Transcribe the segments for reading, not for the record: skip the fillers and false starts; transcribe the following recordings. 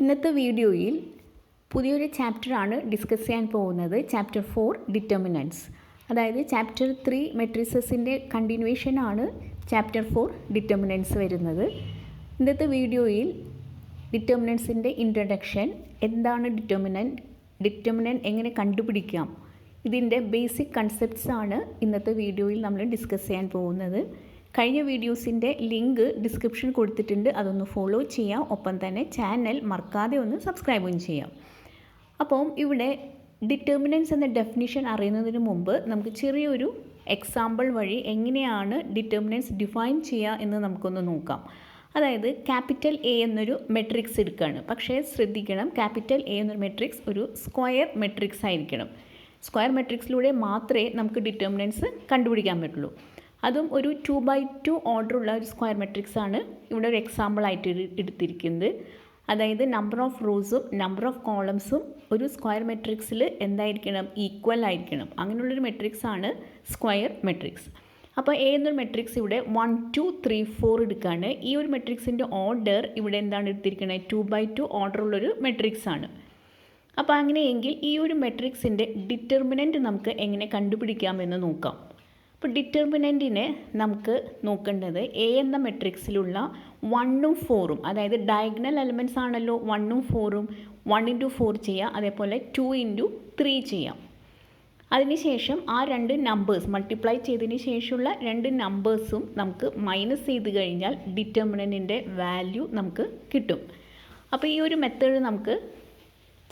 ഇന്നത്തെ വീഡിയോയിൽ പുതിയൊരു ചാപ്റ്ററാണ് ഡിസ്കസ് ചെയ്യാൻ പോകുന്നത്. ചാപ്റ്റർ 4 ഡിറ്റർമിനൻറ്റ്സ്. അതായത് ചാപ്റ്റർ 3 മെട്രിസസിൻ്റെ കണ്ടിന്യൂവേഷനാണ് ചാപ്റ്റർ 4 ഡിറ്റർമിനൻറ്റ്സ് വരുന്നത്. ഇന്നത്തെ വീഡിയോയിൽ ഡിറ്റർമിനൻറ്റ്സിൻ്റെ ഇൻട്രഡക്ഷൻ, എന്താണ് ഡിറ്റർമിനൻറ്റ് എങ്ങനെ കണ്ടുപിടിക്കാം, ഇതിൻ്റെ ബേസിക് കൺസെപ്റ്റ്സ് ആണ് ഇന്നത്തെ വീഡിയോയിൽ നമ്മൾ ഡിസ്കസ് ചെയ്യാൻ പോകുന്നത്. കഴിഞ്ഞ വീഡിയോസിൻ്റെ ലിങ്ക് ഡിസ്ക്രിപ്ഷൻ കൊടുത്തിട്ടുണ്ട്, അതൊന്ന് ഫോളോ ചെയ്യാം. ഒപ്പം തന്നെ ചാനൽ മറക്കാതെ ഒന്ന് സബ്സ്ക്രൈബും ചെയ്യാം. അപ്പം ഇവിടെ ഡിറ്റർമിനൻറ്റ്സ് എന്ന ഡെഫിനിഷൻ അറിയുന്നതിന് മുമ്പ് നമുക്ക് ചെറിയൊരു എക്സാമ്പിൾ വഴി എങ്ങനെയാണ് ഡിറ്റർമിനൻറ്റ്സ് ഡിഫൈൻ ചെയ്യുക എന്ന് നമുക്കൊന്ന് നോക്കാം. അതായത് ക്യാപിറ്റൽ എ എന്നൊരു മെട്രിക്സ് എടുക്കുകയാണ്. പക്ഷേ ശ്രദ്ധിക്കണം, ക്യാപിറ്റൽ എ എന്നൊരു മെട്രിക്സ് ഒരു സ്ക്വയർ മെട്രിക്സ് ആയിരിക്കണം. സ്ക്വയർ മെട്രിക്സിലൂടെ മാത്രമേ നമുക്ക് ഡിറ്റർമിനൻറ്റ്സ് കണ്ടുപിടിക്കാൻ പറ്റുള്ളൂ. അതും ഒരു 2x2 ഓർഡറുള്ള ഒരു സ്ക്വയർ മെട്രിക്സ് ആണ് ഇവിടെ ഒരു എക്സാമ്പിളായിട്ട് എടുത്തിരിക്കുന്നത്. അതായത് നമ്പർ ഓഫ് റോസും നമ്പർ ഓഫ് കോളംസും ഒരു സ്ക്വയർ മെട്രിക്സിൽ എന്തായിരിക്കണം, ഈക്വൽ ആയിരിക്കണം. അങ്ങനെയുള്ളൊരു മെട്രിക്സ് ആണ് സ്ക്വയർ മെട്രിക്സ്. അപ്പോൾ എ എന്നൊരു മെട്രിക്സ് ഇവിടെ 1 2 3 4 എടുക്കുകയാണ്. ഈ ഒരു മെട്രിക്സിൻ്റെ ഓർഡർ ഇവിടെ എന്താണ് എടുത്തിരിക്കുന്നത്, 2x2 ഓർഡറുള്ളൊരു മെട്രിക്സ് ആണ്. അപ്പോൾ അങ്ങനെയെങ്കിൽ ഈ ഒരു മെട്രിക്സിൻ്റെ ഡിറ്റർമിനൻറ്റ് നമുക്ക് എങ്ങനെ കണ്ടുപിടിക്കാമെന്ന് നോക്കാം. അപ്പോൾ ഡിറ്റർമിനൻറ്റിനെ നമുക്ക് നോക്കേണ്ടത് എ എന്ന മെട്രിക്സിലുള്ള 1ഉം 4ഉം, അതായത് ഡയഗണൽ എലമെൻറ്റ്സ് ആണല്ലോ 1ഉം 4ഉം. 1 × 4 ചെയ്യാം, അതേപോലെ 2 × 3 ചെയ്യാം. അതിനുശേഷം ആ രണ്ട് നമ്പേഴ്സ് മൾട്ടിപ്ലൈ ചെയ്തതിന് ശേഷമുള്ള രണ്ട് നമ്പേഴ്സും നമുക്ക് മൈനസ് ചെയ്ത് കഴിഞ്ഞാൽ ഡിറ്റർമിനൻറ്റിൻ്റെ വാല്യൂ നമുക്ക് കിട്ടും. അപ്പോൾ ഈ ഒരു മെത്തേഡ് നമുക്ക്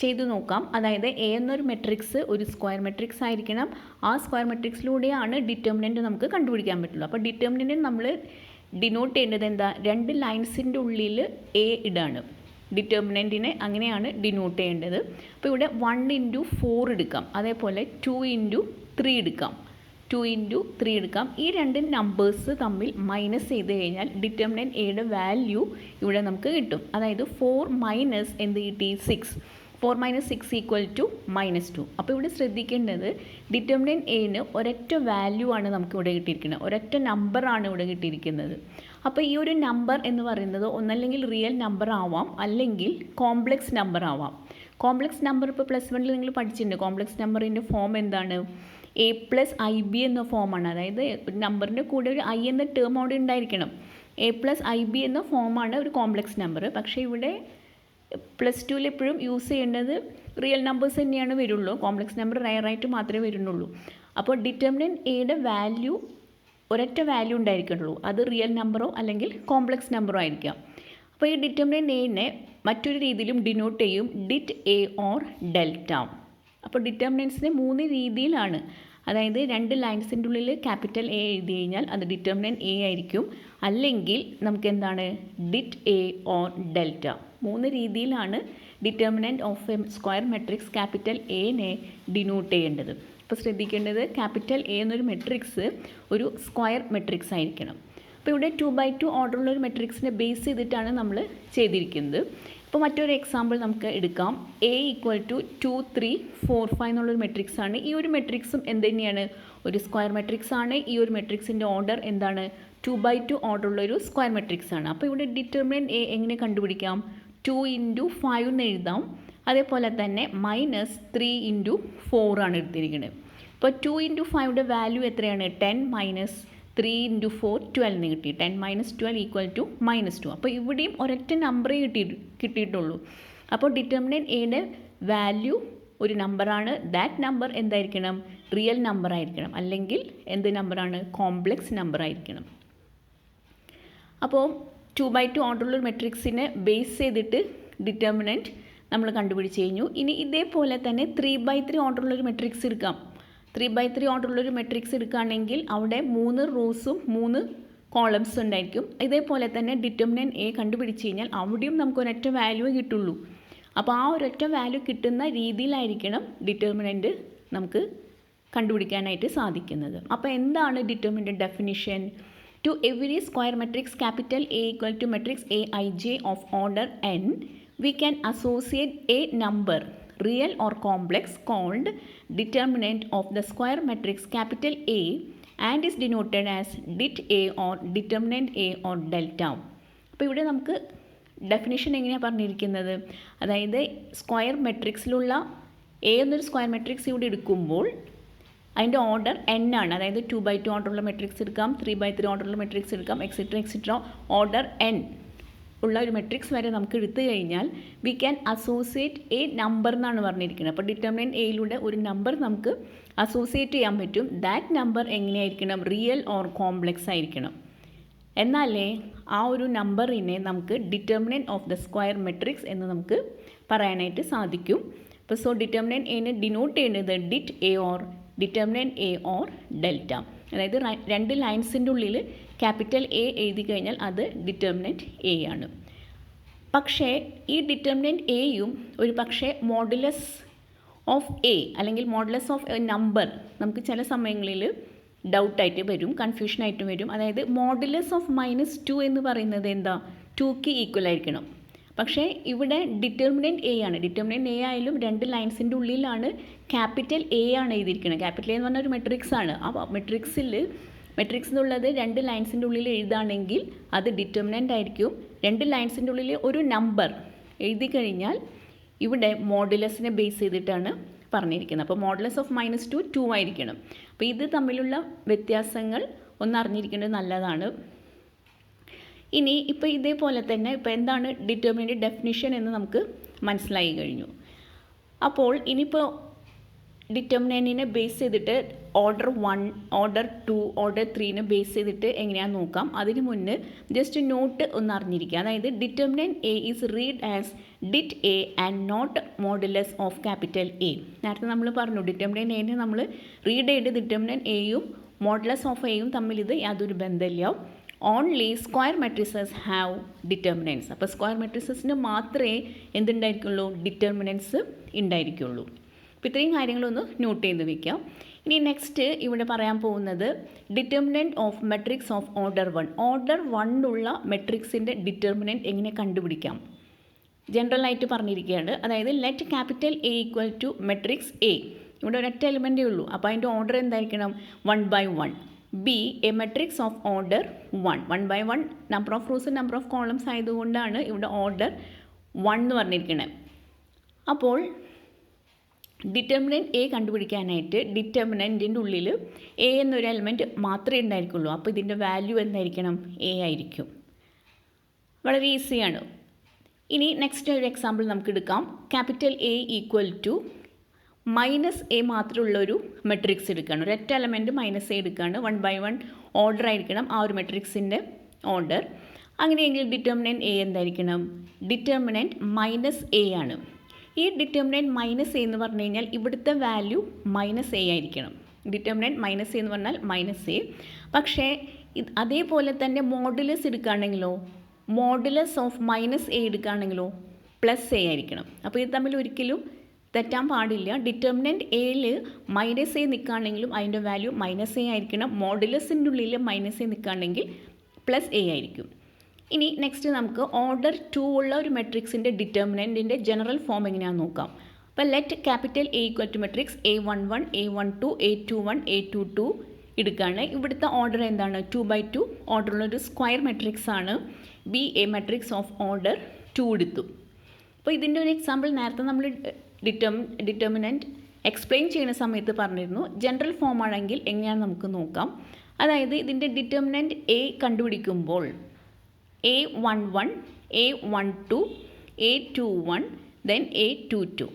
ചെയ്തു നോക്കാം. അതായത് എ എന്നൊരു മെട്രിക്സ് ഒരു സ്ക്വയർ മെട്രിക്സ് ആയിരിക്കണം. ആ സ്ക്വയർ മെട്രിക്സിലൂടെയാണ് ഡിറ്റർമിനൻറ്റ് നമുക്ക് കണ്ടുപിടിക്കാൻ പറ്റുള്ളൂ. അപ്പോൾ ഡിറ്റർമിനൻറ്റ് നമ്മൾ ഡിനോട്ട് ചെയ്യേണ്ടത് എന്താ, രണ്ട് ലൈൻസിൻ്റെ ഉള്ളിൽ എ ഇടാണ്. ഡിറ്റർമിനൻറ്റിനെ അങ്ങനെയാണ് ഡിനോട്ട് ചെയ്യേണ്ടത്. അപ്പോൾ ഇവിടെ 1 × 4 എടുക്കാം, അതേപോലെ 2 × 3 എടുക്കാം, 2 × 3 എടുക്കാം. ഈ രണ്ട് നമ്പേഴ്സ് തമ്മിൽ മൈനസ് ചെയ്ത് കഴിഞ്ഞാൽ ഡിറ്റർമിനൻറ്റ് എയുടെ വാല്യൂ ഇവിടെ നമുക്ക് കിട്ടും. അതായത് 4 മൈനസ് എന്ത് കിട്ടി, 6. 4 - 6 = -2. അപ്പോൾ ഇവിടെ ശ്രദ്ധിക്കേണ്ടത് ഡിറ്റർമിനൻറ്റ് എന് ഒരൊറ്റ വാല്യൂ ആണ് നമുക്ക് ഇവിടെ കിട്ടിയിരിക്കുന്നത്, ഒരൊറ്റ നമ്പറാണ് ഇവിടെ കിട്ടിയിരിക്കുന്നത്. അപ്പോൾ ഈ ഒരു നമ്പർ എന്ന് പറയുന്നത് ഒന്നല്ലെങ്കിൽ റിയൽ നമ്പർ ആവാം, അല്ലെങ്കിൽ കോംപ്ലക്സ് നമ്പർ ആവാം. കോംപ്ലക്സ് നമ്പർ ഇപ്പോൾ +1 നിങ്ങൾ പഠിച്ചിട്ടുണ്ട്. കോംപ്ലക്സ് നമ്പറിൻ്റെ ഫോം എന്താണ്, a + ib എന്ന ഫോമാണ്. അതായത് ഒരു നമ്പറിൻ്റെ കൂടെ ഒരു i എന്ന ടേം അവിടെ ഉണ്ടായിരിക്കണം. a + ib എന്ന ഫോമാണ് ഒരു കോംപ്ലക്സ് നമ്പർ. പക്ഷേ ഇവിടെ +2 എപ്പോഴും യൂസ് ചെയ്യേണ്ടത് റിയൽ നമ്പേഴ്സ് തന്നെയാണ് വരുള്ളൂ. കോംപ്ലക്സ് നമ്പർ റയറായിട്ട് മാത്രമേ വരുന്നുള്ളൂ. അപ്പോൾ ഡിറ്റർമിനൻറ്റ് എയുടെ വാല്യൂ ഒരൊറ്റ വാല്യൂ ഉണ്ടായിരിക്കുള്ളൂ. അത് റിയൽ നമ്പറോ അല്ലെങ്കിൽ കോംപ്ലക്സ് നമ്പറോ ആയിരിക്കാം. അപ്പോൾ ഈ ഡിറ്റർമിനൻറ്റ് എനെ മറ്റൊരു രീതിയിലും ഡിനോട്ട് ചെയ്യും, ഡിറ്റ് എ ഓർ ഡെൽറ്റ. അപ്പോൾ ഡിറ്റർമിനൻറ്റ്സിനെ 3 രീതിയിലാണ്. അതായത് രണ്ട് ലൈൻസിൻ്റെ ഉള്ളിൽ ക്യാപിറ്റൽ എ എഴുതി കഴിഞ്ഞാൽ അത് ഡിറ്റർമിനൻറ്റ് എ ആയിരിക്കും. അല്ലെങ്കിൽ നമുക്ക് എന്താണ്, ഡിറ്റ് എ ഓർ ഡെൽറ്റ. 3 രീതിയിലാണ് determinant of a square matrix capital എനെ ഡിനോട്ട് ചെയ്യേണ്ടത്. അപ്പോൾ ശ്രദ്ധിക്കേണ്ടത് ക്യാപിറ്റൽ എ എന്നൊരു മെട്രിക്സ് ഒരു സ്ക്വയർ മെട്രിക്സ് ആയിരിക്കണം. അപ്പോൾ ഇവിടെ 2x2 ഓർഡറുള്ളൊരു മെട്രിക്സിനെ ബേസ് ചെയ്തിട്ടാണ് നമ്മൾ ചെയ്തിരിക്കുന്നത്. ഇപ്പോൾ മറ്റൊരു എക്സാമ്പിൾ നമുക്ക് എടുക്കാം. A = 2 3 4 5 എന്നുള്ളൊരു മെട്രിക്സ് ആണ്. ഈ ഒരു മെട്രിക്സും എന്ത് തന്നെയാണ്, ഒരു സ്ക്വയർ മെട്രിക്സ് ആണ്. ഈ ഒരു മെട്രിക്സിൻ്റെ ഓർഡർ എന്താണ്, 2x2 ഓർഡറുള്ളൊരു സ്ക്വയർ മെട്രിക്സ് ആണ്. അപ്പോൾ ഇവിടെ ഡിറ്റർമിനൻറ്റ് എ എങ്ങനെ കണ്ടുപിടിക്കാം, 2 × 5 എന്ന് എഴുതാം. അതേപോലെ തന്നെ -3 × 4 ആണ് എടുത്തിരിക്കുന്നത്. ഇപ്പോൾ 2 × 5യുടെ വാല്യൂ എത്രയാണ്, 10 - 3 × 4 12 എന്ന് കിട്ടി. 10 - 12 = -2. അപ്പോൾ ഇവിടെയും ഒരൊറ്റ നമ്പറേ കിട്ടിയിട്ടുള്ളൂ. അപ്പോൾ ഡിറ്റർമിനൻറ്റ് എയുടെ വാല്യൂ ഒരു നമ്പറാണ്. ദാറ്റ് നമ്പർ എന്തായിരിക്കണം, റിയൽ നമ്പർ ആയിരിക്കണം, അല്ലെങ്കിൽ എന്ത് നമ്പറാണ്, കോംപ്ലക്സ് നമ്പർ ആയിരിക്കണം. അപ്പോൾ 2x2 ഓർഡറുള്ള മെട്രിക്സിനെ ബേസ് ചെയ്തിട്ട് ഡിറ്റർമിനൻറ്റ് നമ്മൾ കണ്ടുപിടിച്ച് കഴിഞ്ഞു. ഇനി ഇതേപോലെ തന്നെ 3x3 ഓർഡറുള്ളൊരു മെട്രിക്സ് എടുക്കാം. 3x3 ഓർഡറുള്ളൊരു മെട്രിക്സ് എടുക്കുകയാണെങ്കിൽ അവിടെ 3 റോസും 3 കോളംസും ഉണ്ടായിരിക്കും. ഇതേപോലെ തന്നെ ഡിറ്റർമിനൻറ്റ് എ കണ്ടുപിടിച്ച് കഴിഞ്ഞാൽ അവിടെയും നമുക്ക് ഒരൊറ്റ വാല്യൂ കിട്ടുള്ളൂ. അപ്പോൾ ആ ഒരൊറ്റ വാല്യൂ കിട്ടുന്ന രീതിയിലായിരിക്കണം ഡിറ്റർമിനൻറ്റ് നമുക്ക് കണ്ടുപിടിക്കാനായിട്ട് സാധിക്കുന്നത്. അപ്പോൾ എന്താണ് determinant definition? To every square matrix capital A = matrix Aij of order n, we can associate a number, real or complex, called determinant of the square matrix capital A and is denoted as dit A or determinant A or delta. അപ്പോൾ ഇവിടെ നമുക്ക് definition എങ്ങനെയാണ് പറഞ്ഞിരിക്കുന്നത്, അതായത് square മെട്രിക്സിലുള്ള A എന്നൊരു square matrix ഇവിടെ എടുക്കുമ്പോൾ അതിൻ്റെ ഓർഡർ n ആണ്. അതായത് 2x2 ഓർഡറുള്ള മെട്രിക്സ് എടുക്കാം, 3x3 ഓർഡറുള്ള മെട്രിക്സ് എടുക്കാം, എക്സെട്ര ഓർഡർ n ഉള്ള ഒരു മെട്രിക്സ് വരെ നമുക്ക് എടുത്തു കഴിഞ്ഞാൽ we can associate A number എന്നാണ് പറഞ്ഞിരിക്കുന്നത്. അപ്പോൾ ഡിറ്റർമിനൻറ്റ് എയിലൂടെ ഒരു നമ്പർ നമുക്ക് അസോസിയേറ്റ് ചെയ്യാൻ പറ്റും. ദാറ്റ് നമ്പർ എങ്ങനെയായിരിക്കണം, റിയൽ ഓർ കോംപ്ലെക്സ് ആയിരിക്കണം. എന്നാലേ ആ ഒരു നമ്പറിനെ നമുക്ക് determinant of the square matrix എന്ന് നമുക്ക് പറയാനായിട്ട് സാധിക്കും. അപ്പോൾ സോ ഡിറ്റർമിനൻറ്റ് എനെ ഡിനോട്ട് ചെയ്യുന്നത് det A or determinant A or delta. അതായത് രണ്ട് ലൈൻസിൻ്റെ ഉള്ളിൽ ക്യാപിറ്റൽ എ എഴുതി കഴിഞ്ഞാൽ അത് ഡിറ്റർമിനൻറ്റ് എ ആണ്. പക്ഷേ ഈ ഡിറ്റർമിനൻറ്റ് എയും ഒരു പക്ഷേ മോഡുലസ് ഓഫ് എ അല്ലെങ്കിൽ മോഡുലസ് ഓഫ് എ നമ്പർ നമുക്ക് ചില സമയങ്ങളിൽ ഡൗട്ടായിട്ട് വരും, കൺഫ്യൂഷനായിട്ട് വരും. അതായത് മോഡുലസ് ഓഫ് -2 എന്ന് പറയുന്നത് എന്താ, 2ക്ക് ഈക്വൽ ആയിരിക്കണം. പക്ഷേ ഇവിടെ ഡിറ്റർമിനൻറ്റ് എ ആണ്. ഡിറ്റർമിനൻറ്റ് എ ആയാലും രണ്ട് ലൈൻസിൻ്റെ ഉള്ളിലാണ് ക്യാപിറ്റൽ എ ആണ് എഴുതിയിരിക്കുന്നത്. ക്യാപിറ്റൽ എ എന്ന് പറഞ്ഞാൽ ഒരു മെട്രിക്സ് ആണ്. ആ മെട്രിക്സ് എന്നുള്ളത് രണ്ട് ലൈൻസിൻ്റെ ഉള്ളിൽ എഴുതാണെങ്കിൽ അത് ഡിറ്റർമിനൻ്റ് ആയിരിക്കും. രണ്ട് ലൈൻസിൻ്റെ ഉള്ളിൽ ഒരു നമ്പർ എഴുതി കഴിഞ്ഞാൽ ഇവിടെ മോഡുലസിനെ ബേസ് ചെയ്തിട്ടാണ് പറഞ്ഞിരിക്കുന്നത്. അപ്പോൾ മോഡുലസ് ഓഫ് -2 2 ആയിരിക്കണം. അപ്പോൾ ഇത് തമ്മിലുള്ള വ്യത്യാസങ്ങൾ ഒന്ന് അറിഞ്ഞിരിക്കേണ്ടത് നല്ലതാണ്. ഇനി ഇപ്പോൾ ഇതേപോലെ തന്നെ ഇപ്പോൾ എന്താണ് ഡിറ്റർമിനൻറ്റ് ഡെഫിനിഷൻ എന്ന് നമുക്ക് മനസ്സിലായി കഴിഞ്ഞു. അപ്പോൾ ഇനിയിപ്പോൾ ഡിറ്റർമിനൻറ്റിനെ ബേസ് ചെയ്തിട്ട് ഓർഡർ 1, ഓർഡർ 2, ഓർഡർ 3നെ ബേസ് ചെയ്തിട്ട് എങ്ങനെയാണെന്ന് നോക്കാം. അതിന് മുന്നേ ജസ്റ്റ് നോട്ട് ഒന്ന് അറിഞ്ഞിരിക്കുക. അതായത് determinant A is read as det A and not modulus of capital A. നേരത്തെ നമ്മൾ പറഞ്ഞു ഡിറ്റർമിനൻറ്റ് എനെ നമ്മൾ റീഡ് ചെയ്ത് ഡിറ്റർമിനൻറ്റ് എയും മോഡുലസ് ഓഫ് എയും തമ്മിൽ ഇത് യാതൊരു ബന്ധമില്ല. Only square matrices have determinants. അപ്പോൾ സ്ക്വയർ മെട്രിസസിന് മാത്രമേ എന്തുണ്ടായിരിക്കുള്ളൂ, ഡിറ്റർമിനൻസ് ഉണ്ടായിരിക്കുള്ളൂ. അപ്പോൾ ഇത്രയും കാര്യങ്ങളൊന്ന് നോട്ട് ചെയ്ത് വയ്ക്കാം. ഇനി നെക്സ്റ്റ് ഇവിടെ പറയാൻ പോകുന്നത് determinant of matrix of order 1. Order 1 ഉള്ള മെട്രിക്സിൻ്റെ ഡിറ്റർമിനൻറ്റ് എങ്ങനെ കണ്ടുപിടിക്കാം ജനറലായിട്ട് പറഞ്ഞിരിക്കുകയാണ്. അതായത് let capital A equal to matrix A. ഇവിടെ ഒരൊറ്റ എലിമെൻറ്റേ ഉള്ളൂ. അപ്പോൾ അതിൻ്റെ ഓർഡർ എന്തായിരിക്കണം, 1/1. Be a matrix of order 1. 1/1 number of rows number of columns ആയതുകൊണ്ടാണ് ഇവിടെ ഓർഡർ 1 എന്ന് പറഞ്ഞിരിക്കുന്നത്. അപ്പോൾ ഡിറ്റർമിനൻറ്റ് എ കണ്ടുപിടിക്കാനായിട്ട് ഡിറ്റർമിനൻറ്റിൻ്റെ ഉള്ളിൽ എ എന്നൊരു എലിമെൻറ്റ് മാത്രമേ ഉണ്ടായിരിക്കുള്ളൂ. അപ്പോൾ ഇതിൻ്റെ വാല്യൂ എന്തായിരിക്കണം, എ ആയിരിക്കും. വളരെ ഈസിയാണ്. ഇനി നെക്സ്റ്റ് ഒരു എക്സാമ്പിൾ നമുക്ക് എടുക്കാം. Capital A equal to -a മാത്രമുള്ളൊരു മെട്രിക്സ് എടുക്കുകയാണ്. ഒരൊറ്റ എലമെൻറ്റ് -a എടുക്കുകയാണ്. 1/1 ഓർഡർ ആയിരിക്കണം ആ ഒരു മെട്രിക്സിൻ്റെ ഓർഡർ. അങ്ങനെയെങ്കിൽ ഡിറ്റർമിനൻറ്റ് എ എന്തായിരിക്കണം, ഡിറ്റർമിനൻറ്റ് -a ആണ്. ഈ ഡിറ്റർമിനൻറ്റ് -a എന്ന് പറഞ്ഞു കഴിഞ്ഞാൽ ഇവിടുത്തെ വാല്യൂ -a ആയിരിക്കണം. ഡിറ്റർമിനൻറ്റ് -a എന്ന് പറഞ്ഞാൽ -a. പക്ഷേ അതേപോലെ തന്നെ മോഡുലസ് എടുക്കുകയാണെങ്കിലോ, മോഡുലസ് ഓഫ് -a എടുക്കുകയാണെങ്കിലോ +a ആയിരിക്കണം. അപ്പോൾ ഇത് തമ്മിൽ ഒരിക്കലും തെറ്റാൻ പാടില്ല. ഡിറ്റർമിനൻറ്റ് എയിൽ -a നിൽക്കുകയാണെങ്കിലും അതിൻ്റെ വാല്യൂ -a ആയിരിക്കണം. മോഡുലസിൻ്റെ ഉള്ളിൽ -a നിൽക്കുകയാണെങ്കിൽ +a ആയിരിക്കും. ഇനി നെക്സ്റ്റ് നമുക്ക് ഓർഡർ 2 ഉള്ള ഒരു മെട്രിക്സിൻ്റെ ഡിറ്റർമിനൻറ്റിൻ്റെ ജനറൽ ഫോം എങ്ങനെയാണെന്ന് നോക്കാം. അപ്പോൾ let capital A equal to matrix A11, A12, A21, A22 എടുക്കുകയാണ്. ഇവിടുത്തെ ഓർഡർ എന്താണ്, 2/2 ഓർഡറുള്ളൊരു സ്ക്വയർ മെട്രിക്സ് ആണ്. Be a matrix of order 2 എടുത്തു. അപ്പോൾ ഇതിൻ്റെ ഒരു എക്സാമ്പിൾ നേരത്തെ നമ്മൾ ഡിറ്റർമിനൻറ്റ് എക്സ്പ്ലെയിൻ ചെയ്യുന്ന സമയത്ത് പറഞ്ഞിരുന്നു. ജനറൽ ഫോം ആണെങ്കിൽ എങ്ങനെയാണെന്ന് നമുക്ക് നോക്കാം. അതായത് ഇതിൻ്റെ determinant A കണ്ടുപിടിക്കുമ്പോൾ A11, A12, A21, then A22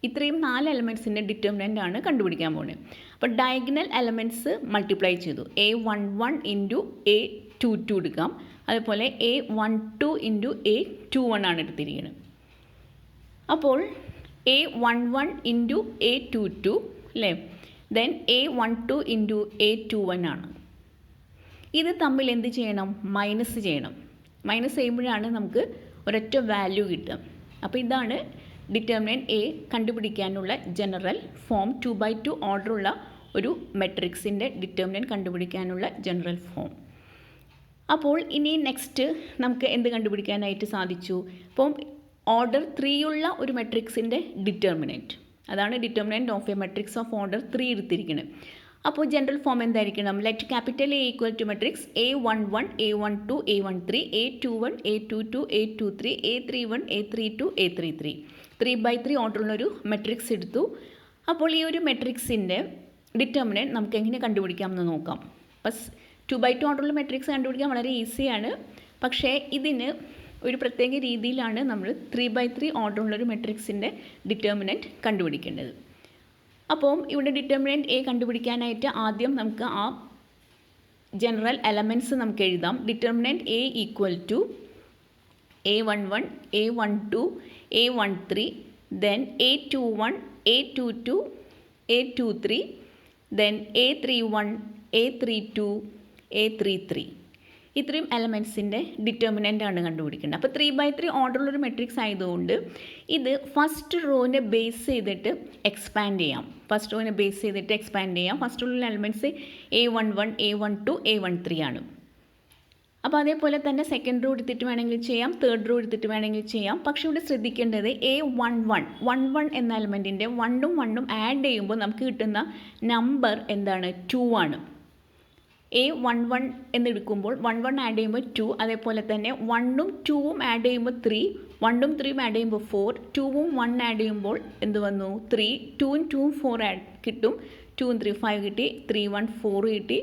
ഇത്രയും 4 എലമെൻറ്റ്സിൻ്റെ ഡിറ്റർമിനൻ്റ് ആണ് കണ്ടുപിടിക്കാൻ പോകുന്നത്. അപ്പോൾ ഡയഗണൽ എലമെൻറ്റ്സ് മൾട്ടിപ്ലൈ ചെയ്തു. A11 ഇൻറ്റു A22 എടുക്കാം. അതുപോലെ A12 ഇൻറ്റു A21 ആണ് എടുത്തിരിക്കുന്നത്. അപ്പോൾ A11 ഇൻറ്റു A22 അല്ലേ, ദെൻ A12 ഇൻറ്റു A21 ആണ്. ഇത് തമ്മിൽ എന്ത് ചെയ്യണം, മൈനസ് ചെയ്യണം. മൈനസ് ചെയ്യുമ്പോഴാണ് നമുക്ക് ഒരൊറ്റ വാല്യൂ കിട്ടുക. അപ്പോൾ ഇതാണ് ഡിറ്റർമിനൻറ്റ് എ കണ്ടുപിടിക്കാനുള്ള ജനറൽ ഫോം. 2/2 ഓർഡറുള്ള ഒരു മെട്രിക്സിൻ്റെ ഡിറ്റർമിനൻറ്റ് കണ്ടുപിടിക്കാനുള്ള ജനറൽ ഫോം. അപ്പോൾ ഇനി നെക്സ്റ്റ് നമുക്ക് എന്ത് കണ്ടുപിടിക്കാനായിട്ട് സാധിച്ചു, ഇപ്പം ഓർഡർ 3 ഉള്ള ഒരു മെട്രിക്സിൻ്റെ ഡിറ്റർമിനൻറ്റ്, അതാണ് determinant of a matrix of order 3 എടുത്തിരിക്കുന്നത്. അപ്പോൾ ജനറൽ ഫോം എന്തായിരിക്കണം? Let capital A equal to matrix A11 A12 A13 A21 A22 A23 A31 A32 A33 3/3 ഓർഡറുള്ളൊരു matrix എടുത്തു. അപ്പോൾ ഈ ഒരു മെട്രിക്സിൻ്റെ ഡിറ്റർമിനൻറ്റ് നമുക്ക് എങ്ങനെ കണ്ടുപിടിക്കാമെന്ന് നോക്കാം. അപ്പോൾ 2/2 ഓർഡറുള്ള മെട്രിക്സ് കണ്ടുപിടിക്കാൻ വളരെ ഈസിയാണ്. പക്ഷേ ഇതിന് ഒരു പ്രത്യേക രീതിയിലാണ് നമ്മൾ 3/3 ഓർഡറുള്ളൊരു മെട്രിക്സിൻ്റെ ഡിറ്റർമിനൻറ്റ് കണ്ടുപിടിക്കേണ്ടത്. അപ്പോൾ ഇവിടെ ഡിറ്റർമിനൻറ്റ് എ കണ്ടുപിടിക്കാനായിട്ട് ആദ്യം നമുക്ക് ആ ജനറൽ എലമെൻറ്റ്സ് നമുക്ക് എഴുതാം. Determinant A equal to A11 A12 A13 then A21 A22 A23 then A31 A32 A33 ഇത്രയും എലമെൻറ്റ്സിൻ്റെ ഡിറ്റർമിനൻ്റ് ആണ് കണ്ടുപിടിക്കേണ്ടത്. അപ്പോൾ 3/3 ഓർഡറുള്ളൊരു മെട്രിക്സ് ആയതുകൊണ്ട് ഇത് ഫസ്റ്റ് റോനെ ബേസ് ചെയ്തിട്ട് എക്സ്പാൻഡ് ചെയ്യാം. ഫസ്റ്റ് റോനെ ബേസ് ചെയ്തിട്ട് എക്സ്പാൻഡ് ചെയ്യാം. ഫസ്റ്റുള്ള എലമെൻറ്റ്സ് A11 A12 A13 ആണ്. അപ്പോൾ അതേപോലെ തന്നെ സെക്കൻഡ് റോ എടുത്തിട്ട് വേണമെങ്കിൽ ചെയ്യാം, തേർഡ് റോ എടുത്തിട്ട് വേണമെങ്കിൽ ചെയ്യാം. പക്ഷേ ഇവിടെ ശ്രദ്ധിക്കേണ്ടത് A11 എന്ന എലമെൻറ്റിൻ്റെ 1ഉം 1ഉം ആഡ് ചെയ്യുമ്പോൾ നമുക്ക് കിട്ടുന്ന നമ്പർ എന്താണ്? 2 ആണ്. A11 എന്നെടുക്കുമ്പോൾ 1 ആഡ് ചെയ്യുമ്പോൾ 2, അതേപോലെ തന്നെ 1ഉം 2ഉം ആഡ് ചെയ്യുമ്പോൾ 3, 1ഉം 3ഉം ആഡ് ചെയ്യുമ്പോൾ 4, 2ഉം 1 ആഡ് ചെയ്യുമ്പോൾ എന്ത് വന്നു? 3, 2ഉം 2ഉം 4 ആഡ് കിട്ടും, 2ഉം 3 5 കിട്ടി, 3 1 4 കിട്ടി,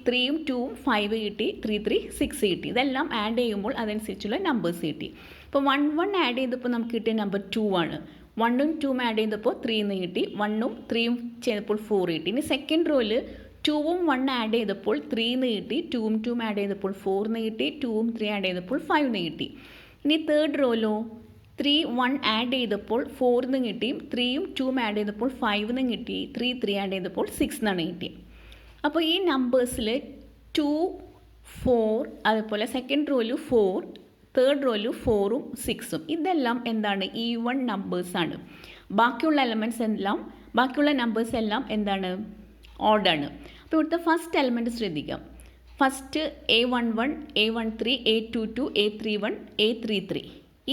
3ഉം 2ഉം 5 കിട്ടി, 3 3 6 കിട്ടി. ഇതെല്ലാം ആഡ് ചെയ്യുമ്പോൾ അതനുസരിച്ചുള്ള നമ്പേഴ്സ് കിട്ടി. അപ്പോൾ 1 ആഡ് ചെയ്തപ്പോൾ നമുക്ക് കിട്ടിയ നമ്പർ 2 ആണ്. 1ഉം 2ഉം ആഡ് ചെയ്തപ്പോൾ 3 എന്ന് കിട്ടി, 1ഉം 3ഉം ചെയ്തപ്പോൾ 4 കിട്ടി. ഇനി സെക്കൻഡ് റോയിൽ 2ഉം 1 ആഡ് ചെയ്തപ്പോൾ 3 എന്ന് കിട്ടി, 2ഉം 2ഉം ആഡ് ചെയ്തപ്പോൾ 4 എന്ന് കിട്ടി, 2ഉം 3 ആഡ് ചെയ്തപ്പോൾ 5 എന്ന് കിട്ടി. ഇനി തേർഡ് റോയിലോ 3 1 ആഡ് ചെയ്തപ്പോൾ 4 എന്ന് കിട്ടി, 3ഉം 2ഉം ആഡ് ചെയ്തപ്പോൾ 5 എന്ന് കിട്ടി, 3 3 ആഡ് ചെയ്തപ്പോൾ 6 എന്നാണ് കിട്ടി. അപ്പോൾ ഈ നമ്പേഴ്സിൽ 2 4 അതേപോലെ സെക്കൻഡ് റോയിൽ 4, തേർഡ് റോയിൽ 4ഉം 6ഉം ഇതെല്ലാം എന്താണ്? ഈവൺ നമ്പേഴ്സാണ്. ബാക്കിയുള്ള നമ്പേഴ്സ് എല്ലാം എന്താണ്? ഓഡാണ്. അപ്പോൾ ഇവിടുത്തെ ഫസ്റ്റ് എലമെൻറ്റ് ശ്രദ്ധിക്കാം. First A11 A13 A22 A31 A33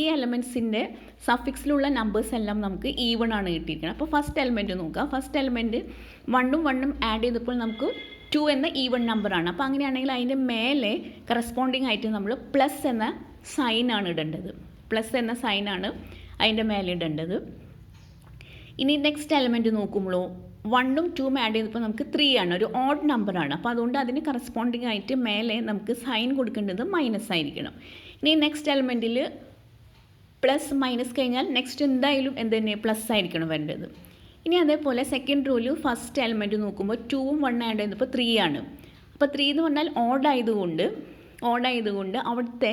ഈ എലമെൻറ്റ്സിൻ്റെ സഫിക്സിലുള്ള നമ്പേഴ്സ് എല്ലാം നമുക്ക് ഈവൺ ആണ് കിട്ടിയിരിക്കുന്നത്. അപ്പോൾ ഫസ്റ്റ് എലമെൻറ്റ് നോക്കുക. ഫസ്റ്റ് എലമെൻറ്റ് 1ഉം 1ഉം ആഡ് ചെയ്തപ്പോൾ നമുക്ക് 2 എന്ന ഈവൺ നമ്പറാണ്. അപ്പോൾ അങ്ങനെയാണെങ്കിൽ അതിൻ്റെ മേലെ കറസ്പോണ്ടിങ് ആയിട്ട് നമ്മൾ പ്ലസ് എന്ന സൈനാണ് ഇടേണ്ടത്. പ്ലസ് എന്ന സൈനാണ് അതിൻ്റെ മേലെ ഇടേണ്ടത്. ഇനി നെക്സ്റ്റ് എലമെൻറ്റ് നോക്കുമ്പോഴോ 1ഉം 2ഉം ആഡ് ചെയ്തപ്പോൾ നമുക്ക് 3 ആണ്, ഒരു ഓഡ് നമ്പറാണ്. അപ്പോൾ അതുകൊണ്ട് അതിന് കറസ്പോണ്ടിങ് ആയിട്ട് മേലെ നമുക്ക് സൈൻ കൊടുക്കേണ്ടത് മൈനസ് ആയിരിക്കണം. ഇനി നെക്സ്റ്റ് എലമെൻറ്റിൽ പ്ലസ് മൈനസ് കഴിഞ്ഞാൽ നെക്സ്റ്റ് എന്തായാലും എന്ത് തന്നെ പ്ലസ് ആയിരിക്കണം വരേണ്ടത്. ഇനി അതേപോലെ സെക്കൻഡ് റോയിൽ ഫസ്റ്റ് എലമെൻറ്റ് നോക്കുമ്പോൾ 2ഉം 1 ആഡ് ചെയ്തപ്പോൾ 3 ആണ്. അപ്പോൾ 3 എന്ന് പറഞ്ഞാൽ ഓഡ് ആയതുകൊണ്ട് അവിടുത്തെ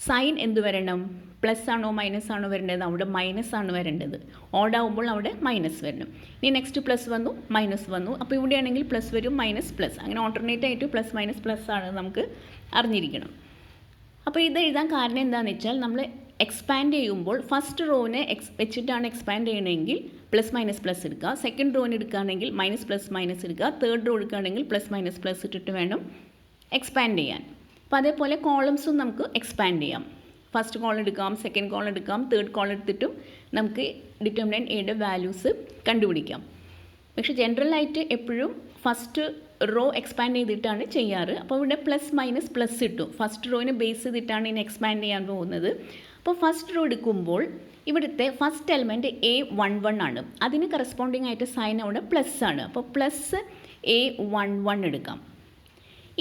സൈൻ എന്ത് വരണം? പ്ലസ് ആണോ മൈനസ് ആണോ വരേണ്ടത്? അവിടെ മൈനസ് ആണ് വരേണ്ടത്. ഓഡാകുമ്പോൾ അവിടെ മൈനസ് വരണം. ഇനി നെക്സ്റ്റ് പ്ലസ് വന്നു, മൈനസ് വന്നു. അപ്പോൾ ഇവിടെയാണെങ്കിൽ പ്ലസ് വരും, മൈനസ് പ്ലസ്, അങ്ങനെ ഓൾട്ടർനേറ്റ് ആയിട്ട് പ്ലസ് മൈനസ് പ്ലസ് ആണ് നമുക്ക് അറിഞ്ഞിരിക്കണം. അപ്പോൾ ഇത് എഴുതാൻ കാരണം എന്താണെന്ന് വെച്ചാൽ നമ്മൾ എക്സ്പാൻഡ് ചെയ്യുമ്പോൾ ഫസ്റ്റ് റോനെ വെച്ചിട്ടാണ് എക്സ്പാൻഡ് ചെയ്യണമെങ്കിൽ പ്ലസ് മൈനസ് പ്ലസ് എടുക്കുക, സെക്കൻഡ് റോന് എടുക്കുകയാണെങ്കിൽ മൈനസ് പ്ലസ് മൈനസ് എടുക്കുക, തേർഡ് റോ എടുക്കുകയാണെങ്കിൽ പ്ലസ് മൈനസ് പ്ലസ് ഇട്ടിട്ട് വേണം എക്സ്പാൻഡ് ചെയ്യാൻ. അപ്പോൾ അതേപോലെ കോളംസും നമുക്ക് എക്സ്പാൻഡ് ചെയ്യാം. ഫസ്റ്റ് കോളം എടുക്കാം, സെക്കൻഡ് കോളം എടുക്കാം, തേർഡ് കോളം എടുത്തിട്ടും നമുക്ക് ഡിറ്റർമിനൻറ്റ് എയുടെ വാല്യൂസ് കണ്ടുപിടിക്കാം. പക്ഷേ ജനറലായിട്ട് എപ്പോഴും ഫസ്റ്റ് റോ എക്സ്പാൻഡ് ചെയ്തിട്ടാണ് ചെയ്യാറ്. അപ്പോൾ ഇവിടെ പ്ലസ് മൈനസ് പ്ലസ് ഇട്ടു. ഫസ്റ്റ് റോയിനെ ബേസ് ചെയ്തിട്ടാണ് ഇനി എക്സ്പാൻഡ് ചെയ്യാൻ പോകുന്നത്. അപ്പോൾ ഫസ്റ്റ് റോ എടുക്കുമ്പോൾ ഇവിടുത്തെ ഫസ്റ്റ് എലമെൻറ്റ് A11 ആണ്. അതിന് കറസ്പോണ്ടിങ് ആയിട്ട് സൈൻ അവിടെ പ്ലസ് ആണ്. അപ്പോൾ പ്ലസ് A11 എടുക്കാം.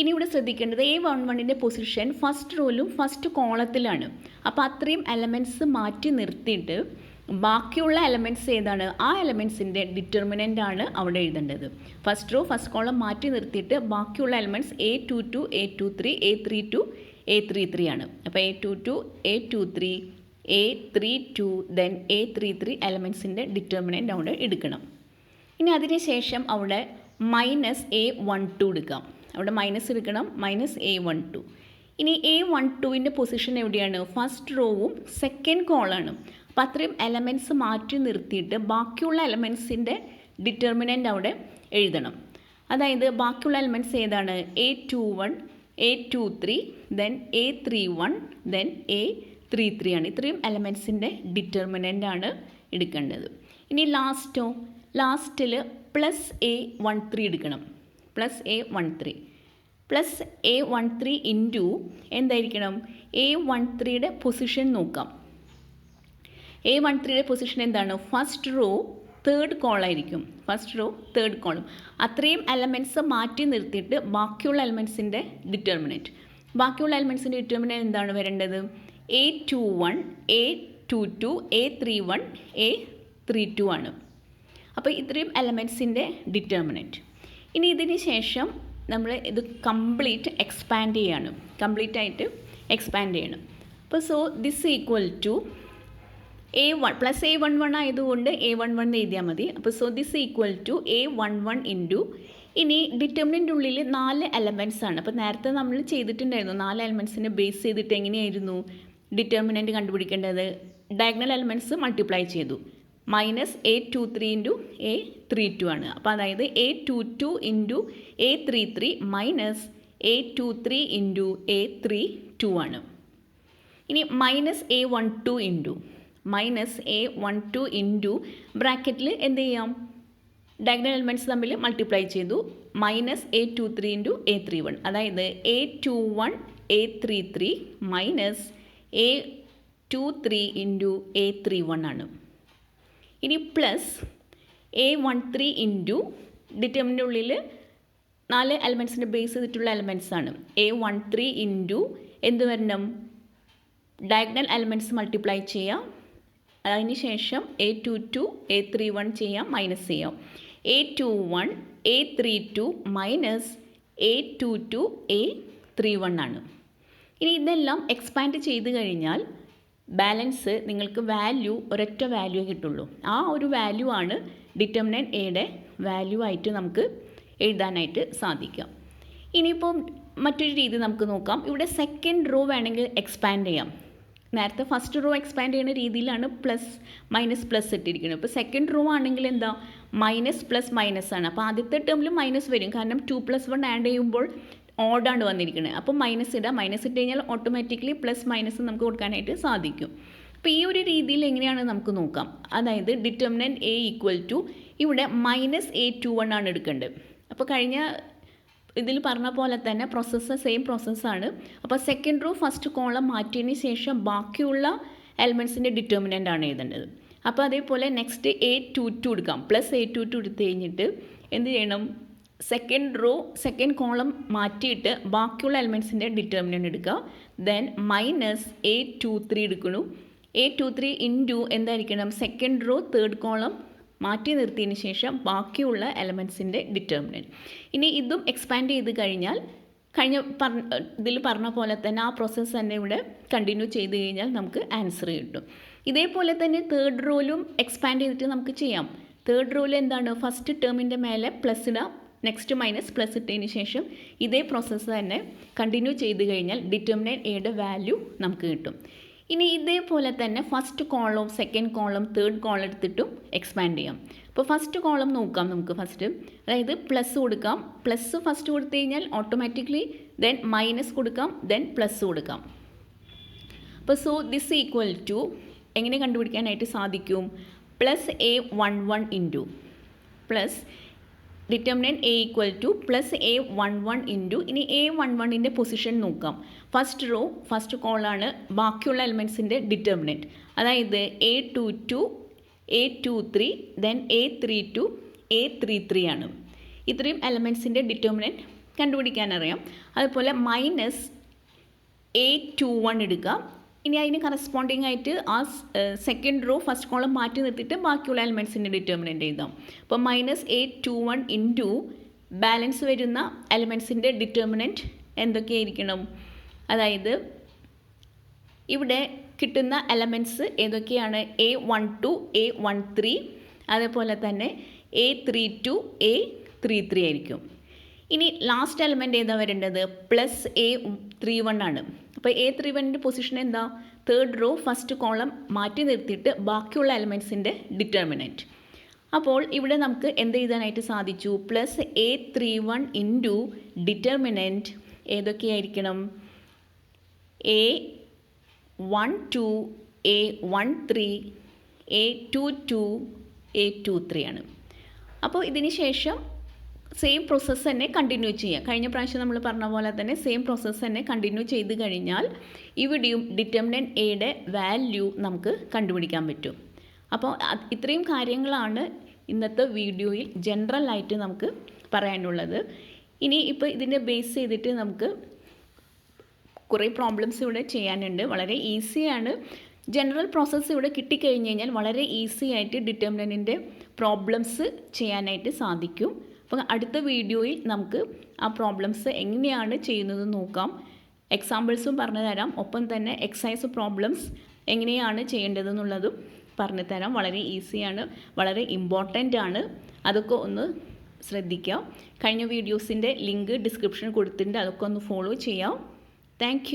ഇനി ഇവിടെ ശ്രദ്ധിക്കേണ്ടത് A11ൻ്റെ പൊസിഷൻ ഫസ്റ്റ് റോയിലും ഫസ്റ്റ് കോളത്തിലാണ്. അപ്പോൾ അത്രയും എലമെൻറ്റ്സ് മാറ്റി നിർത്തിയിട്ട് ബാക്കിയുള്ള എലമെൻറ്റ്സ് ഏതാണ്? ആ എലമെൻറ്റ്സിൻ്റെ ഡിറ്റർമിനൻ്റ് ആണ് അവിടെ എഴുതേണ്ടത്. ഫസ്റ്റ് റോ ഫസ്റ്റ് കോളം മാറ്റി നിർത്തിയിട്ട് ബാക്കിയുള്ള elements A22 A23 A32 A33 ആണ്. അപ്പോൾ A22 A23 A32 then A33 എലമെൻറ്റ്സിൻ്റെ determinant അവിടെ എടുക്കണം. ഇനി അതിന് ശേഷം അവിടെ മൈനസ് A12 എടുക്കാം. അവിടെ മൈനസ് എടുക്കണം, മൈനസ് A12. ഇനി A12ൻ്റെ പൊസിഷൻ എവിടെയാണ്? ഫസ്റ്റ് റോവും സെക്കൻഡ് കോളാണ്. അപ്പോൾ അത്രയും എലമെൻറ്റ്സ് മാറ്റി നിർത്തിയിട്ട് ബാക്കിയുള്ള എലമെൻറ്റ്സിൻ്റെ ഡിറ്റർമിനൻ്റ് അവിടെ എഴുതണം. അതായത് ബാക്കിയുള്ള എലമെൻറ്റ്സ് ഏതാണ്? A21 A23 then A31 then A33 ആണ്. ഇത്രയും എലമെൻറ്റ്സിൻ്റെ ഡിറ്റർമിനൻ്റ് ആണ് എടുക്കേണ്ടത്. ഇനി ലാസ്റ്റിൽ +A13 എടുക്കണം. +A13 +A13 ഇൻറ്റു എന്തായിരിക്കണം, A13യുടെ പൊസിഷൻ നോക്കാം. A13യുടെ പൊസിഷൻ എന്താണ്? ഫസ്റ്റ് റോ തേർഡ് കോളായിരിക്കും. First row third column. അത്രയും എലമെൻറ്റ്സ് മാറ്റി നിർത്തിയിട്ട് ബാക്കിയുള്ള എലമെൻറ്റ്സിൻ്റെ ഡിറ്റർമിനൻറ്റ് എന്താണ് വരേണ്ടത്? A21, A22, A31, A32 ആണ്. അപ്പോൾ ഇത്രയും എലമെൻറ്റ്സിൻ്റെ ഡിറ്റർമിനൻറ്റ്. ഇനി ഇതിന് ശേഷം നമ്മൾ ഇത് കംപ്ലീറ്റ് എക്സ്പാൻഡ് ചെയ്യാണ്. കംപ്ലീറ്റായിട്ട് എക്സ്പാൻഡ് ചെയ്യണം. അപ്പോൾ so this equal to A1 +A11 ആയതുകൊണ്ട് A11 എഴുതിയാൽ മതി. അപ്പോൾ so this equal to A11 into, ഇനി ഡിറ്റർമിനൻ്റ് ഉള്ളിൽ 4 എലമെൻറ്റ്സ് ആണ്. അപ്പോൾ നേരത്തെ നമ്മൾ ചെയ്തിട്ടുണ്ടായിരുന്നു. 4 എലമെൻറ്റ്സിനെ ബേസ് ചെയ്തിട്ട് എങ്ങനെയായിരുന്നു ഡിറ്റർമിനൻ്റ് കണ്ടുപിടിക്കേണ്ടത്? ഡയഗണൽ എലമെൻറ്റ്സ് മൾട്ടിപ്ലൈ ചെയ്തു. -A23 ഇൻറ്റു A32 ആണ്. അപ്പോൾ അതായത് A22 into A33 -A23 into A32 ആണ്. ഇനി -A12 ഇൻറ്റു ബ്രാക്കറ്റിൽ എന്ത് ചെയ്യാം? ഡയഗണൽ എലമെൻറ്റ്സ് തമ്മിൽ മൾട്ടിപ്ലൈ ചെയ്തു. -A23 ഇൻറ്റു A31, അതായത് A21 A33 -A23 into A31 ആണ്. ഇനി +A13 ഇൻറ്റു ഡിറ്റർമിനൻ്റ് ഉള്ളിൽ 4 എലമെൻറ്റ്സിൻ്റെ ബേസ് ചെയ്തിട്ടുള്ള എലമെൻറ്റ്സ് ആണ്. A13 ഇൻറ്റു എന്ത് വരണം? ഡയഗണൽ എലമെൻറ്റ്സ് മൾട്ടിപ്ലൈ ചെയ്യാം. അതിന് ശേഷം A22 A31 ചെയ്യാം, മൈനസ് ചെയ്യാം. A21 A32 -A22 A31 ആണ്. ഇനി ഇതെല്ലാം എക്സ്പാൻഡ് ചെയ്ത് കഴിഞ്ഞാൽ ബാലൻസ് നിങ്ങൾക്ക് വാല്യൂ ഒരൊറ്റ വാല്യൂ കിട്ടുള്ളൂ. ആ ഒരു വാല്യൂ ആണ് ഡിറ്റർമിനൻ്റ് എയുടെ വാല്യൂ ആയിട്ട് നമുക്ക് എഴുതാനായിട്ട് സാധിക്കാം. ഇനിയിപ്പം മറ്റൊരു രീതി നമുക്ക് നോക്കാം. ഇവിടെ സെക്കൻഡ് റോ വേണമെങ്കിൽ എക്സ്പാൻഡ് ചെയ്യാം. നേരത്തെ ഫസ്റ്റ് റോ എക്സ്പാൻഡ് ചെയ്യുന്ന രീതിയിലാണ് +, ഇട്ടിരിക്കുന്നത്. ഇപ്പോൾ സെക്കൻഡ് റോ ആണെങ്കിൽ എന്താ? -, ആണ്. അപ്പോൾ ആദ്യത്തെ ടേമിൽ മൈനസ് വരും, കാരണം 2 + 1 ആഡ് ചെയ്യുമ്പോൾ ഓഡാണ് വന്നിരിക്കുന്നത്. അപ്പോൾ മൈനസ് ഇട്ട് കഴിഞ്ഞാൽ ഓട്ടോമാറ്റിക്കലി +, നമുക്ക് കൊടുക്കാനായിട്ട് സാധിക്കും. അപ്പോൾ ഈ ഒരു രീതിയിൽ എങ്ങനെയാണ് നമുക്ക് നോക്കാം. അതായത് ഡിറ്റർമിനൻ്റ് A ഈക്വൽ ടു ഇവിടെ -A21 ആണ് എടുക്കേണ്ടത്. അപ്പോൾ കഴിഞ്ഞ ഇതിൽ പറഞ്ഞ പോലെ തന്നെ സെയിം പ്രോസസ്സാണ്. അപ്പോൾ സെക്കൻഡ് റോ ഫസ്റ്റ് കോളം മാറ്റിയതിന് ശേഷം ബാക്കിയുള്ള എലമെൻറ്റ്സിൻ്റെ ഡിറ്റർമിനൻ്റ് ആണ് എഴുതേണ്ടത്. അപ്പോൾ അതേപോലെ നെക്സ്റ്റ് A22 എടുക്കാം. +A22 എടുത്തു കഴിഞ്ഞിട്ട് എന്ത് ചെയ്യണം? സെക്കൻഡ് കോളം മാറ്റിയിട്ട് ബാക്കിയുള്ള എലമെൻറ്റ്സിൻ്റെ ഡിറ്റർമിനൻ്റ് എടുക്കുക. ദെൻ -A23 എടുക്കണം. A23 ഇൻറ്റു എന്തായിരിക്കണം? സെക്കൻഡ് റോ തേർഡ് കോളം മാറ്റി നിർത്തിയതിന് ശേഷം ബാക്കിയുള്ള എലമെൻറ്റ്സിൻ്റെ ഡിറ്റർമിനൻറ്റ്. ഇനി ഇതും എക്സ്പാൻഡ് ചെയ്ത് കഴിഞ്ഞാൽ ഇതിൽ പറഞ്ഞ പോലെ തന്നെ ആ പ്രോസസ്സ് തന്നെ ഇവിടെ കണ്ടിന്യൂ ചെയ്ത് കഴിഞ്ഞാൽ നമുക്ക് ആൻസർ കിട്ടും. ഇതേപോലെ തന്നെ തേർഡ് റോയിലും എക്സ്പാൻഡ് ചെയ്തിട്ട് നമുക്ക് ചെയ്യാം. തേർഡ് റോയിൽ എന്താണ്? ഫസ്റ്റ് ടേമിൻ്റെ മേലെ പ്ലസ് ഇടുക, നെക്സ്റ്റ് +, ഇട്ടതിന് ശേഷം ഇതേ പ്രോസസ്സ് തന്നെ കണ്ടിന്യൂ ചെയ്ത് കഴിഞ്ഞാൽ ഡിറ്റർമിനൻ്റ് എയുടെ വാല്യൂ നമുക്ക് കിട്ടും. ഇനി ഇതേപോലെ തന്നെ first column, second column, third column എടുത്തിട്ടും എക്സ്പാൻഡ് ചെയ്യാം. അപ്പോൾ ഫസ്റ്റ് കോളം നോക്കാം നമുക്ക്. ഫസ്റ്റ് അതായത് പ്ലസ് കൊടുക്കാം. പ്ലസ് ഫസ്റ്റ് കൊടുത്തു കഴിഞ്ഞാൽ ഓട്ടോമാറ്റിക്കലി ദെൻ മൈനസ് കൊടുക്കാം, ദെൻ പ്ലസ് കൊടുക്കാം. അപ്പോൾ സോ ദിസ് ഈക്വൽ ടു എങ്ങനെ കണ്ടുപിടിക്കാനായിട്ട് സാധിക്കും? +A11 into determinant A equal to +A11 into, ഇനി A11ൻ്റെ പൊസിഷൻ നോക്കാം. ഫസ്റ്റ് റോ ഫസ്റ്റ് കോളാണ് ബാക്കിയുള്ള എലമെൻറ്റ്സിൻ്റെ ഡിറ്റർമിനൻ്റ്. അതായത് A22 A23 then A32 A33 ആണ്. ഇത്രയും എലമെൻറ്റ്സിൻ്റെ ഡിറ്റർമിനൻ്റ് കണ്ടുപിടിക്കാനറിയാം. അതുപോലെ -A21 എടുക്കുക. ഇനി അതിന് കറസ്പോണ്ടിങ് ആയിട്ട് ആ സെക്കൻഡ് റോ ഫസ്റ്റ് കോളം മാറ്റി നിർത്തിയിട്ട് ബാക്കിയുള്ള എലമെൻറ്റ്സിൻ്റെ ഡിറ്റർമിനൻ്റ് എഴുതാം. അപ്പോൾ -A21 ഇൻറ്റു ബാലൻസ് വരുന്ന എലമെൻറ്റ്സിൻ്റെ ഡിറ്റർമിനൻ്റ് എന്തൊക്കെയായിരിക്കണം? അതായത് ഇവിടെ കിട്ടുന്ന എലമെൻറ്റ്സ് ഏതൊക്കെയാണ്? A12 A13 അതേപോലെ തന്നെ A32 A33 ആയിരിക്കും. ഇനി ലാസ്റ്റ് എലമെൻറ്റ് ഏതാ വരേണ്ടത്? +A31 ആണ്. അപ്പോൾ A31ൻ്റെ പൊസിഷൻ എന്താ? തേർഡ് റോ ഫസ്റ്റ് കോളം മാറ്റി നിർത്തിയിട്ട് ബാക്കിയുള്ള എലമെൻറ്റ്സിൻ്റെ ഡിറ്റർമിനൻറ്റ്. അപ്പോൾ ഇവിടെ നമുക്ക് എന്ത് എഴുതാനായിട്ട് സാധിച്ചു? +A31 into determinant ഏതൊക്കെയായിരിക്കണം? A12 A13 A22 A23 ആണ്. അപ്പോൾ ഇതിന് ശേഷം സെയിം പ്രോസസ്സ് തന്നെ കണ്ടിന്യൂ ചെയ്യുക. കഴിഞ്ഞ പ്രാവശ്യം നമ്മൾ പറഞ്ഞ പോലെ തന്നെ സെയിം പ്രോസസ്സ് തന്നെ കണ്ടിന്യൂ ചെയ്ത് കഴിഞ്ഞാൽ ഇവിടെയും ഡിറ്റർമിനൻറ്റ് എയുടെ വാല്യൂ നമുക്ക് കണ്ടുപിടിക്കാൻ പറ്റും. അപ്പോൾ ഇത്രയും കാര്യങ്ങളാണ് ഇന്നത്തെ വീഡിയോയിൽ ജനറലായിട്ട് നമുക്ക് പറയാനുള്ളത്. ഇനി ഇപ്പോൾ ഇതിനെ ബേസ് ചെയ്തിട്ട് നമുക്ക് കുറേ പ്രോബ്ലംസ് ഇവിടെ ചെയ്യാനുണ്ട്. വളരെ ഈസിയാണ്. ജനറൽ പ്രോസസ്സ് ഇവിടെ കിട്ടിക്കഴിഞ്ഞ് കഴിഞ്ഞാൽ വളരെ ഈസി ആയിട്ട് ഡിറ്റർമിനൻറ്റിൻ്റെ പ്രോബ്ലംസ് ചെയ്യാനായിട്ട് സാധിക്കും. അപ്പോൾ അടുത്ത വീഡിയോയിൽ നമുക്ക് ആ പ്രോബ്ലംസ് എങ്ങനെയാണ് ചെയ്യുന്നത് നോക്കാം. എക്സാമ്പിൾസും പറഞ്ഞു തരാം. ഒപ്പം തന്നെ എക്സസൈസ് പ്രോബ്ലംസ് എങ്ങനെയാണ് ചെയ്യേണ്ടതെന്നുള്ളതും പറഞ്ഞു തരാം. വളരെ ഈസിയാണ്, വളരെ ഇമ്പോർട്ടൻ്റ് ആണ്. അതൊക്കെ ഒന്ന് ശ്രദ്ധിക്കാം. കഴിഞ്ഞ വീഡിയോസിൻ്റെ ലിങ്ക് ഡിസ്ക്രിപ്ഷൻ കൊടുത്തിട്ടുണ്ട്. അതൊക്കെ ഒന്ന് ഫോളോ ചെയ്യാം. താങ്ക്